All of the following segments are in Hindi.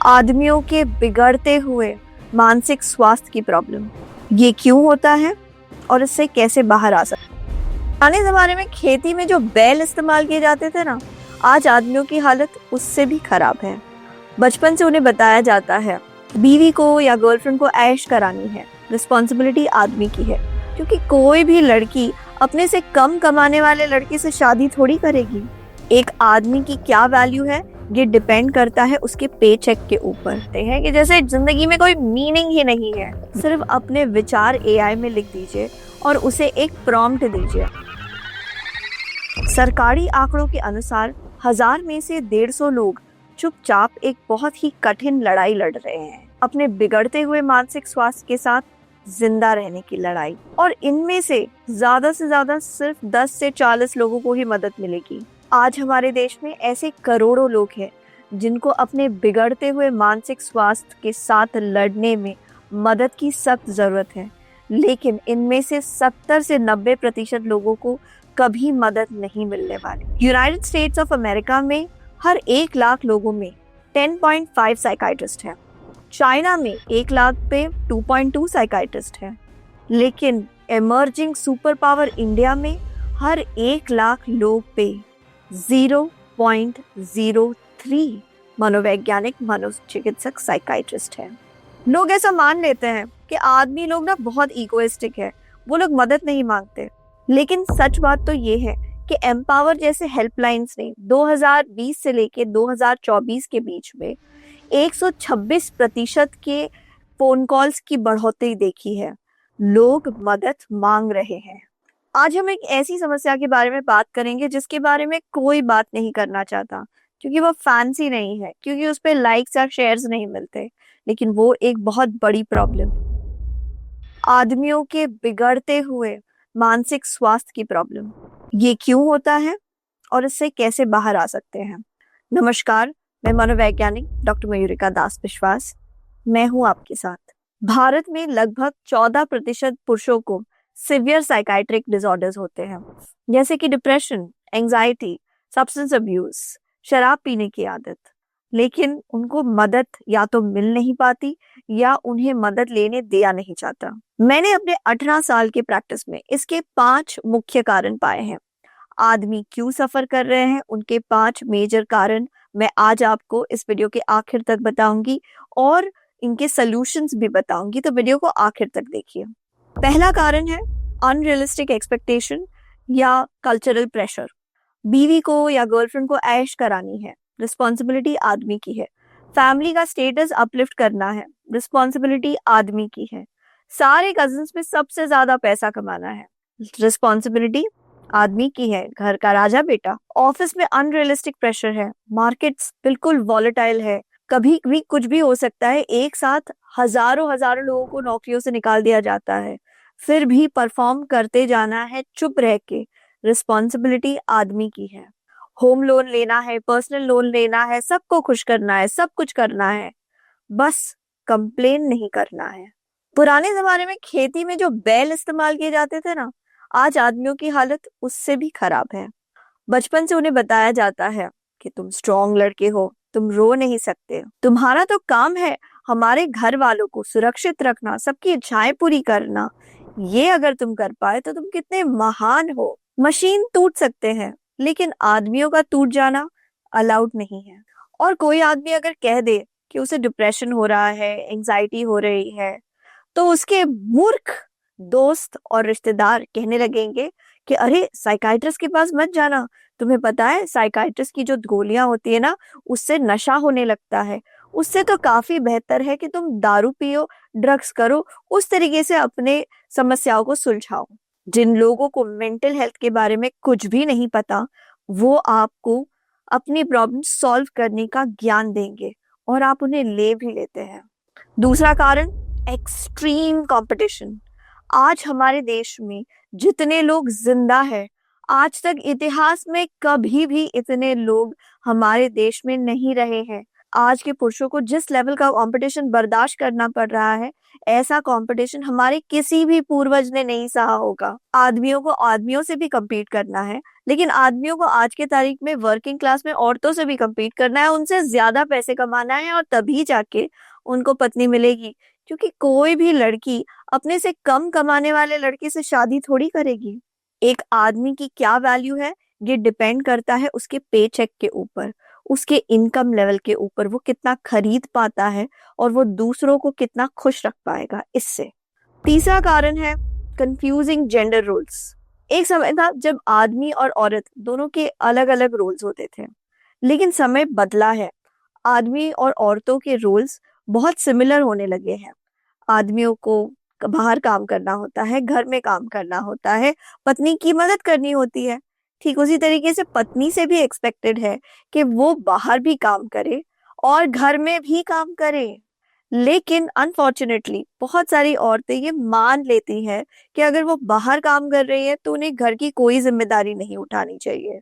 आदमियों के बिगड़ते हुए मानसिक स्वास्थ्य की प्रॉब्लम, ये क्यों होता है और इससे कैसे बाहर आ सकते हैं। पुराने जमाने में खेती में जो बैल इस्तेमाल किए जाते थे ना, आज आदमियों की हालत उससे भी खराब है। बचपन से उन्हें बताया जाता है बीवी को या गर्लफ्रेंड को ऐश करानी है, रिस्पॉन्सिबिलिटी आदमी की है, क्योंकि कोई भी लड़की अपने से कम कमाने वाले लड़के से शादी थोड़ी करेगी। एक आदमी की क्या वैल्यू है ये डिपेंड करता है उसके पे चेक के ऊपर। है कि जैसे जिंदगी में कोई मीनिंग ही नहीं है, सिर्फ अपने विचार एआई में लिख दीजिए और उसे एक प्रॉम्प्ट दीजिए। सरकारी आंकड़ों के अनुसार 1000 में से 150 लोग चुपचाप एक बहुत ही कठिन लड़ाई लड़ रहे हैं, अपने बिगड़ते हुए मानसिक स्वास्थ्य के साथ जिंदा रहने की लड़ाई। और इनमें से ज्यादा सिर्फ 10 से 40 लोगों को ही मदद मिलेगी। आज हमारे देश में ऐसे करोड़ों लोग हैं जिनको अपने बिगड़ते हुए मानसिक स्वास्थ्य के साथ लड़ने में मदद की सख्त जरूरत है, लेकिन इनमें से 70 से 90% लोगों को कभी मदद नहीं मिलने वाली। यूनाइटेड स्टेट्स ऑफ अमेरिका में हर 1 लाख लोगों में 10.5 साइकाइट्रिस्ट हैं। चाइना में 1 लाख पे 2.2 साइकाइट्रिस्ट हैं, लेकिन इमर्जिंग सुपर पावर इंडिया में हर 1 लाख लोग पे 0.03 मनोवैज्ञानिक मनोचिकित्सक साइकाइट्रिस्ट है। लोग ऐसा मान लेते हैं कि आदमी लोग ना बहुत इगोइस्टिक है, वो लोग मदद नहीं मांगते, लेकिन सच बात तो ये है कि एम्पावर जैसे हेल्पलाइंस ने 2020 से लेके 2024 के बीच में 126% के फोन कॉल्स की बढ़ोतरी देखी है। लोग मदद मांग रहे हैं। आज हम एक ऐसी समस्या के बारे में बात करेंगे जिसके बारे में कोई बात नहीं करना चाहता, क्योंकि वो फैंसी नहीं है, क्योंकि उस पर लाइक्स या शेयर्स नहीं मिलते, लेकिन वो एक बहुत बड़ी प्रॉब्लम, आदमियों के बिगड़ते हुए मानसिक स्वास्थ्य की प्रॉब्लम, ये क्यों होता है और इससे कैसे बाहर आ सकते हैं। नमस्कार, मैं मनोवैज्ञानिक डॉक्टर मयूरिका दास विश्वास, मैं हूं आपके साथ। भारत में लगभग 14% पुरुषों को सिवियर साइकाइट्रिक डिसऑर्डर्स होते हैं, जैसे कि डिप्रेशन, एंजाइटी, सब्सटेंस अब्यूज, शराब पीने की आदत, लेकिन उनको मदद या तो मिल नहीं पाती या उन्हें मदद लेने दिया नहीं जाता। मैंने अपने 18 साल के प्रैक्टिस में इसके 5 मुख्य कारण पाए हैं। आदमी क्यों सफर कर रहे हैं, उनके 5 मेजर कारण मैं आज आपको इस वीडियो के आखिर तक बताऊंगी और इनके सॉल्यूशंस भी बताऊंगी, तो वीडियो को आखिर तक देखिए। पहला कारण है अनरियलिस्टिक एक्सपेक्टेशन या कल्चरल प्रेशर। बीवी को या गर्लफ्रेंड को ऐश करानी है, रिस्पॉन्सिबिलिटी आदमी की है। फैमिली का स्टेटस अपलिफ्ट करना है, रिस्पॉन्सिबिलिटी आदमी की है। सारे कजिन्स में सबसे ज्यादा पैसा कमाना है, रिस्पॉन्सिबिलिटी आदमी की है, घर का राजा बेटा। ऑफिस में अनरियलिस्टिक प्रेशर है, मार्केट्स बिल्कुल वॉलेटाइल है, कभी भी कुछ भी हो सकता है, एक साथ हजारों लोगों को नौकरियों से निकाल दिया जाता है, फिर भी परफॉर्म करते जाना है चुप रह के, रिस्पॉन्सिबिलिटी आदमी की है। होम लोन लेना है, पर्सनल लोन लेना है, सबको खुश करना है, सब कुछ करना है, बस कंप्लेन नहीं करना है। पुराने जमाने में खेती में जो बैल इस्तेमाल किए जाते थे ना, आज आदमियों की हालत उससे भी खराब है। बचपन से उन्हें बताया जाता है कि तुम स्ट्रॉन्ग लड़के हो, तुम रो नहीं सकते, तुम्हारा तो काम है हमारे घर वालों को सुरक्षित रखना, सबकी इच्छाएं पूरी करना, ये अगर तुम कर पाए तो तुम कितने महान हो। मशीन टूट सकते हैं, लेकिन आदमियों का टूट जाना अलाउड नहीं है। और कोई आदमी अगर कह दे कि उसे डिप्रेशन हो रहा है, एंजाइटी हो रही है, तो उसके मूर्ख दोस्त और रिश्तेदार कहने लगेंगे कि अरे साइकाइट्रिस्ट के पास मत जाना, तुम्हें पता है साइकाइट्रिस्ट की जो गोलियां होती है ना, उससे नशा होने लगता है, उससे तो काफी बेहतर है कि तुम दारू पियो, ड्रग्स करो, उस तरीके से अपने समस्याओं को सुलझाओ। जिन लोगों को मेंटल हेल्थ के बारे में कुछ भी नहीं पता, वो आपको अपनी प्रॉब्लम सॉल्व करने का ज्ञान देंगे और आप उन्हें ले भी लेते हैं। दूसरा कारण एक्सट्रीम कंपटीशन। आज हमारे देश में जितने लोग जिंदा है, आज तक इतिहास में कभी भी इतने लोग हमारे देश में नहीं रहे हैं। आज के पुरुषों को जिस लेवल का कंपटीशन बर्दाश्त करना पड़ रहा है, ऐसा कंपटीशन हमारे किसी भी पूर्वज ने नहीं सहा होगा। आदमियों को आदमियों से भी compete करना है, लेकिन आदमियों को आज के तारीख में वर्किंग क्लास में औरतों से भी compete करना है, उनसे ज्यादा पैसे कमाना है, और तभी जाके उनको पत्नी मिलेगी। क्योंकि कोई भी लड़की अपने से कम कमाने वाले लड़के से शादी थोड़ी करेगी। एक आदमी की क्या वैल्यू है, ये डिपेंड करता है उसके पे चेक के ऊपर, उसके इनकम लेवल के ऊपर, वो कितना खरीद पाता है और वो दूसरों को कितना खुश रख पाएगा इससे। तीसरा कारण है कंफ्यूजिंग जेंडर रोल्स। एक समय था जब आदमी और औरत दोनों के अलग अलग रोल्स होते थे, लेकिन समय बदला है। आदमी और औरतों के रोल्स बहुत सिमिलर होने लगे हैं। आदमियों को बाहर काम करना होता है, घर में काम करना होता है, पत्नी की मदद करनी होती है। ठीक उसी तरीके से पत्नी से भी एक्सपेक्टेड है कि वो बाहर भी काम करे और घर में भी काम करे। लेकिन अनफॉर्चुनेटली बहुत सारी औरतें ये मान लेती हैं कि अगर वो बाहर काम कर रही है तो उन्हें घर की कोई जिम्मेदारी नहीं उठानी चाहिए।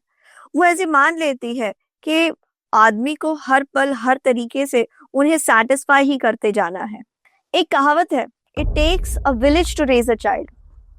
वो ऐसे मान लेती है कि आदमी को हर पल हर तरीके से उन्हें सेटिस्फाई ही करते जाना है। एक कहावत है, it takes a village to raise a child,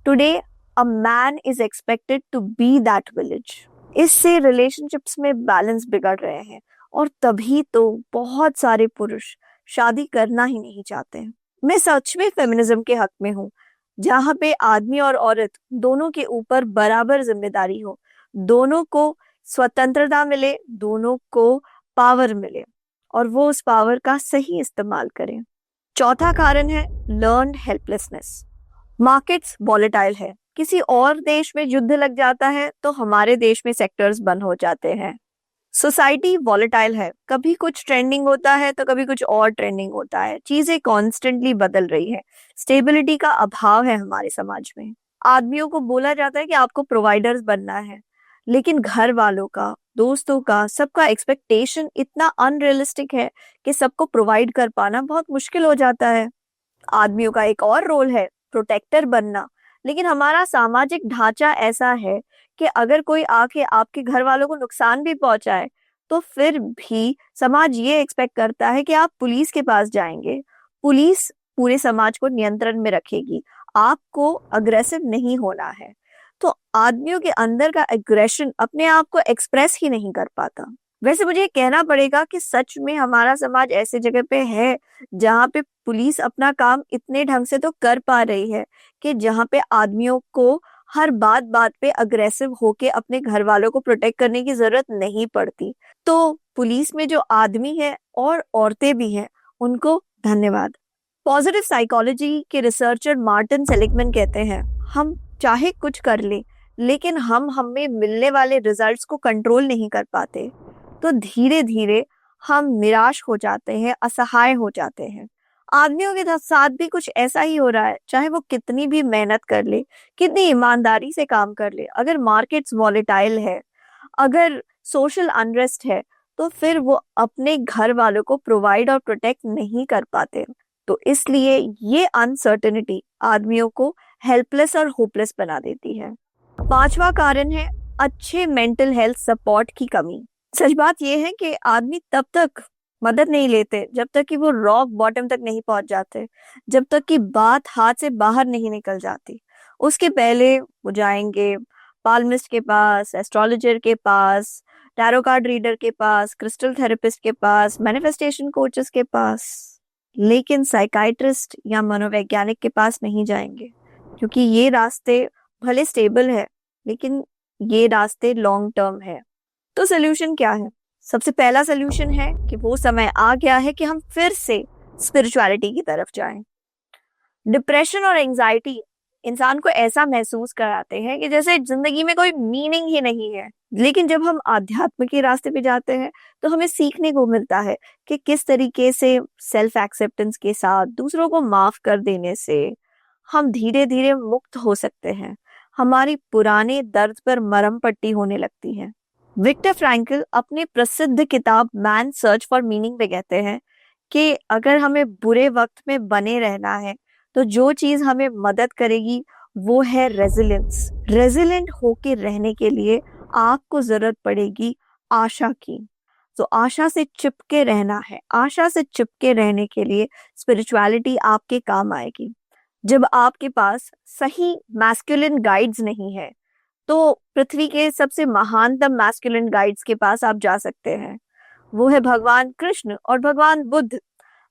today a man is expected to be that village. इससे रिलेशनशिप्स में बैलेंस बिगड़ रहे हैं, और तभी तो बहुत सारे पुरुष शादी करना ही नहीं चाहते हैं। मैं सच में फेमिनिज्म के हक में हूँ, जहाँ पे आदमी और औरत दोनों के ऊपर बराबर जिम्मेदारी हो, दोनों को स्वतंत्रता मिले, दोनों को पावर मिले, और वो उस पावर का सही इस्तेमाल करें। चौथा कारण है लर्न्ड हेल्पलेसनेस। मार्केट्स वॉलेटाइल है, किसी और देश में युद्ध लग जाता है तो हमारे देश में सेक्टर्स बंद हो जाते हैं। सोसाइटी वॉलेटाइल है, कभी कुछ ट्रेंडिंग होता है तो कभी कुछ और ट्रेंडिंग होता है, चीजें कॉन्स्टेंटली बदल रही है, स्टेबिलिटी का अभाव है हमारे समाज में। आदमियों को बोला जाता है कि आपको प्रोवाइडर्स बनना है, लेकिन घर वालों का, दोस्तों का, सबका एक्सपेक्टेशन इतना अनरियलिस्टिक है कि सबको प्रोवाइड कर पाना बहुत मुश्किल हो जाता है। आदमियों का एक और रोल है प्रोटेक्टर बनना, लेकिन हमारा सामाजिक ढांचा ऐसा है कि अगर कोई आके आपके घर वालों को नुकसान भी पहुंचाए तो फिर भी समाज ये एक्सपेक्ट करता है कि आप पुलिस के पास जाएंगे, पुलिस पूरे समाज को नियंत्रण में रखेगी, आपको अग्रेसिव नहीं होना है। तो आदमियों के अंदर का एग्रेशन अपने आप को एक्सप्रेस ही नहीं कर पाता। वैसे मुझे कहना पड़ेगा कि सच में हमारा समाज ऐसे जगह पे है जहाँ पे पुलिस अपना काम इतने ढंग से तो कर पा रही है कि जहाँ पे आदमियों को हर बात बात पे अग्रेसिव होके अपने घर वालों को प्रोटेक्ट करने की जरूरत नहीं पड़ती। तो पुलिस में जो आदमी है और औरतें भी हैं, उनको धन्यवाद। पॉजिटिव साइकोलॉजी के रिसर्चर मार्टिन सेलिगमैन कहते हैं, हम चाहे कुछ कर ले, लेकिन हम हमें मिलने वाले रिजल्ट्स को कंट्रोल नहीं कर पाते, तो धीरे धीरे हम निराश हो जाते हैं, असहाय हो जाते हैं। आदमियों के साथ भी कुछ ऐसा ही हो रहा है, चाहे वो कितनी भी मेहनत कर ले, कितनी ईमानदारी से काम कर ले, अगर मार्केट्स वॉलेटाइल है, अगर सोशल अनरेस्ट है, तो फिर वो अपने घर वालों को प्रोवाइड और प्रोटेक्ट नहीं कर पाते। तो इसलिए ये अनसर्टेनिटी आदमियों को हेल्पलेस और होपलेस बना देती है। पांचवा कारण है अच्छे मेंटल हेल्थ सपोर्ट की कमी। सच बात यह है कि आदमी तब तक मदद नहीं लेते जब तक कि वो रॉक बॉटम तक नहीं पहुंच जाते, जब तक कि बात हाथ से बाहर नहीं निकल जाती। उसके पहले वो जाएंगे पाल्मिस्ट के पास, एस्ट्रोलॉजर के पास, टैरो कार्ड रीडर के पास, क्रिस्टल थेरेपिस्ट के पास, मैनिफेस्टेशन कोचेस के पास, लेकिन साइकाइट्रिस्ट या मनोवैज्ञानिक के पास नहीं जाएंगे, क्योंकि ये रास्ते भले स्टेबल है लेकिन ये रास्ते लॉन्ग टर्म है। तो सोल्यूशन क्या है? सबसे पहला सोल्यूशन है कि वो समय आ गया है कि हम फिर से स्पिरिचुअलिटी की तरफ जाएं। डिप्रेशन और एंजाइटी इंसान को ऐसा महसूस कराते हैं कि जैसे जिंदगी में कोई मीनिंग ही नहीं है, लेकिन जब हम आध्यात्म के रास्ते पे जाते हैं तो हमें सीखने को मिलता है कि किस तरीके से सेल्फ एक्सेप्टेंस के साथ दूसरों को माफ कर देने से हम धीरे धीरे मुक्त हो सकते हैं, हमारी पुराने दर्द पर मरहम पट्टी होने लगती है। विक्टर फ्रैंकल अपनी प्रसिद्ध किताब मैन सर्च फॉर मीनिंग में कहते हैं कि अगर हमें बुरे वक्त में बने रहना है तो जो चीज हमें मदद करेगी वो है रेजिलियंस। रेजिलिएंट होके रहने के लिए आपको जरूरत पड़ेगी आशा की। तो आशा से चिपके रहना है। आशा से चिपके रहने के लिए स्पिरिचुअलिटी आपके काम आएगी। जब आपके पास सही मैस्कुलिन गाइड्स नहीं है, तो पृथ्वी के सबसे महानतम मैस्कुलिन गाइड्स के पास आप जा सकते हैं। वो है भगवान कृष्ण और भगवान बुद्ध।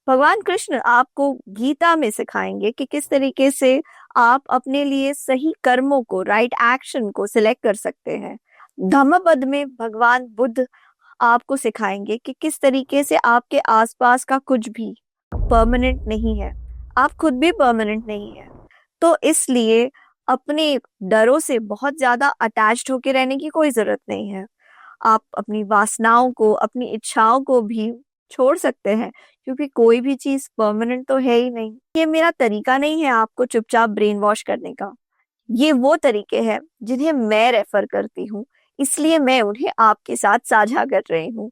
भगवान कृष्ण आपको गीता में सिखाएंगे कि किस तरीके से आप अपने लिए सही कर्मों को, राइट एक्शन को सिलेक्ट कर सकते हैं। धम्मपद में भगवान बुद्ध आपको सिखाएंगे कि किस तरीके से आपके आसपास का कुछ भी परमानेंट नहीं है, आप खुद भी परमानेंट नहीं है। तो इसलिए अपने डरों से बहुत ज्यादा अटैच्ड होके रहने की कोई जरूरत नहीं है। आप अपनी वासनाओं को, अपनी इच्छाओं को भी छोड़ सकते हैं, क्योंकि कोई भी चीज परमानेंट तो है ही नहीं। ये मेरा तरीका नहीं है आपको चुपचाप ब्रेन वॉश करने का। ये वो तरीके हैं जिन्हें मैं रेफर करती हूँ, इसलिए मैं उन्हें आपके साथ साझा कर रही हूँ।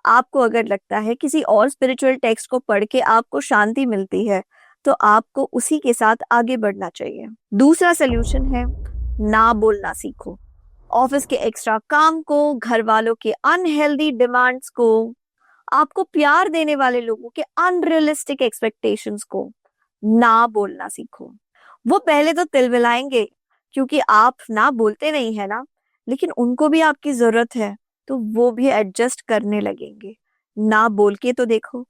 आपको अगर लगता है किसी और स्पिरिचुअल टेक्स्ट को पढ़ के आपको शांति मिलती है, तो आपको उसी के साथ आगे बढ़ना चाहिए। दूसरा सोल्यूशन है, ना बोलना सीखो। ऑफिस के एक्स्ट्रा काम को, घर वालों के अनहेल्दी डिमांड्स को, आपको प्यार देने वाले लोगों के अनरियलिस्टिक एक्सपेक्टेशंस को ना बोलना सीखो। वो पहले तो तिलमिलाएंगे, क्योंकि आप ना बोलते नहीं है ना, लेकिन उनको भी आपकी जरूरत है, तो वो भी एडजस्ट करने लगेंगे। ना बोल के तो देखो।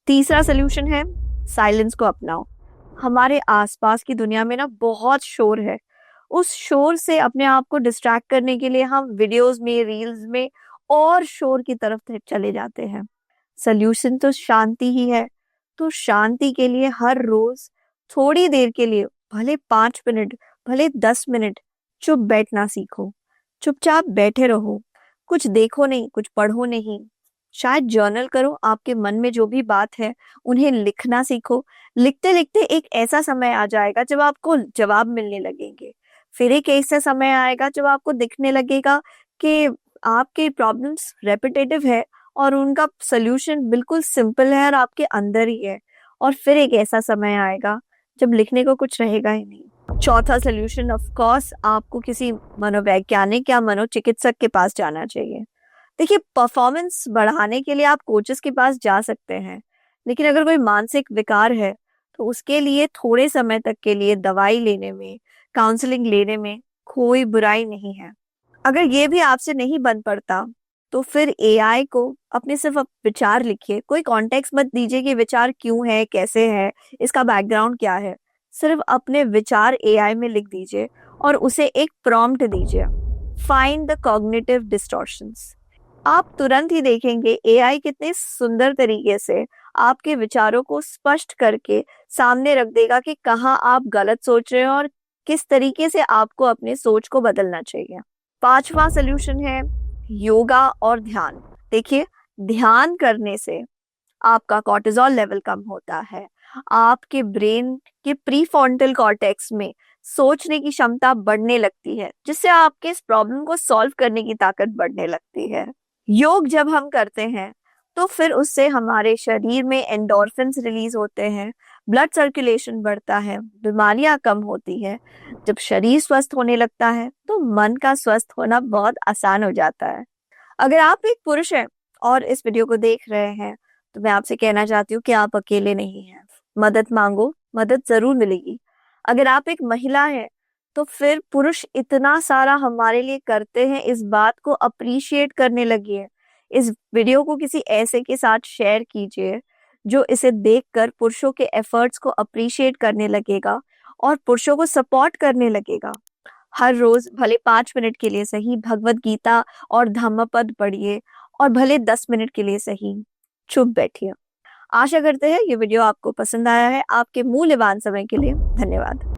तीसरा सोल्यूशन है, साइलेंस को अपनाओ। हमारे आसपास की दुनिया में ना बहुत शोर है। उस शोर से अपने आप को डिस्ट्रैक्ट करने के लिए हम वीडियोस में, रील्स में और शोर की तरफ चले जाते हैं। सोल्यूशन तो शांति ही है। तो शांति के लिए हर रोज थोड़ी देर के लिए, भले 5 मिनट, भले 10 मिनट, चुप बैठना सीखो। चुपचाप बैठे रहो, कुछ देखो नहीं, कुछ पढ़ो नहीं, शायद जर्नल करो। आपके मन में जो भी बात है उन्हें लिखना सीखो। लिखते लिखते एक ऐसा समय आ जाएगा जब आपको जवाब मिलने लगेंगे। फिर एक ऐसा समय आएगा जब आपको दिखने लगेगा कि आपके प्रॉब्लम्स रेपिटेटिव है और उनका सोल्यूशन बिल्कुल सिंपल है और आपके अंदर ही है। और फिर एक ऐसा समय आएगा जब लिखने को कुछ रहेगा ही नहीं। चौथा सोल्यूशन, ऑफ कोर्स, आपको किसी मनोवैज्ञानिक या मनोचिकित्सक के पास जाना चाहिए। देखिए, परफॉर्मेंस बढ़ाने के लिए आप कोचेस के पास जा सकते हैं, लेकिन अगर कोई मानसिक विकार है तो उसके लिए थोड़े समय तक के लिए दवाई लेने में, काउंसलिंग लेने में कोई बुराई नहीं है। अगर ये भी आपसे नहीं बन पड़ता, तो फिर एआई को अपने सिर्फ विचार लिखिए। कोई कॉन्टेक्स्ट मत दीजिए कि विचार क्यों है, कैसे है, इसका बैकग्राउंड क्या है। सिर्फ अपने विचार एआई में लिख दीजिए और उसे एक प्रॉम्प्ट दीजिए, फाइंड द कॉग्निटिव डिस्टॉर्शंस। आप तुरंत ही देखेंगे एआई कितने सुंदर तरीके से आपके विचारों को स्पष्ट करके सामने रख देगा कि कहाँ आप गलत सोच रहे हो और किस तरीके से आपको अपने सोच को बदलना चाहिए। पांचवा सोल्यूशन है योगा और ध्यान। देखिए, ध्यान करने से आपका कॉर्टिसोल लेवल कम होता है, आपके ब्रेन के प्रीफ्रंटल कॉर्टेक्स में सोचने की क्षमता बढ़ने लगती है, जिससे आपके इस प्रॉब्लम को सॉल्व करने की ताकत बढ़ने लगती है। योग जब हम करते हैं तो फिर उससे हमारे शरीर में एंडोर्फिन्स रिलीज होते हैं, ब्लड सर्कुलेशन बढ़ता है, बीमारियां कम होती है। जब शरीर स्वस्थ होने लगता है तो मन का स्वस्थ होना बहुत आसान हो जाता है। अगर आप एक पुरुष हैं और इस वीडियो को देख रहे हैं, तो मैं आपसे कहना चाहती हूँ कि आप अकेले नहीं हैं। मदद मांगो, मदद जरूर मिलेगी। अगर आप एक महिला हैं, तो फिर पुरुष इतना सारा हमारे लिए करते हैं, इस बात को अप्रिशिएट करने लगिए। इस वीडियो को किसी ऐसे के साथ शेयर कीजिए जो इसे देखकर पुरुषों के एफर्ट्स को अप्रिशिएट करने लगेगा और पुरुषों को सपोर्ट करने लगेगा। हर रोज भले 5 मिनट के लिए सही भगवत गीता और धम्मपद पढ़िए, और भले 10 मिनट के लिए सही चुप बैठिए। आशा करते हैं ये वीडियो आपको पसंद आया है। आपके मूल्यवान समय के लिए धन्यवाद।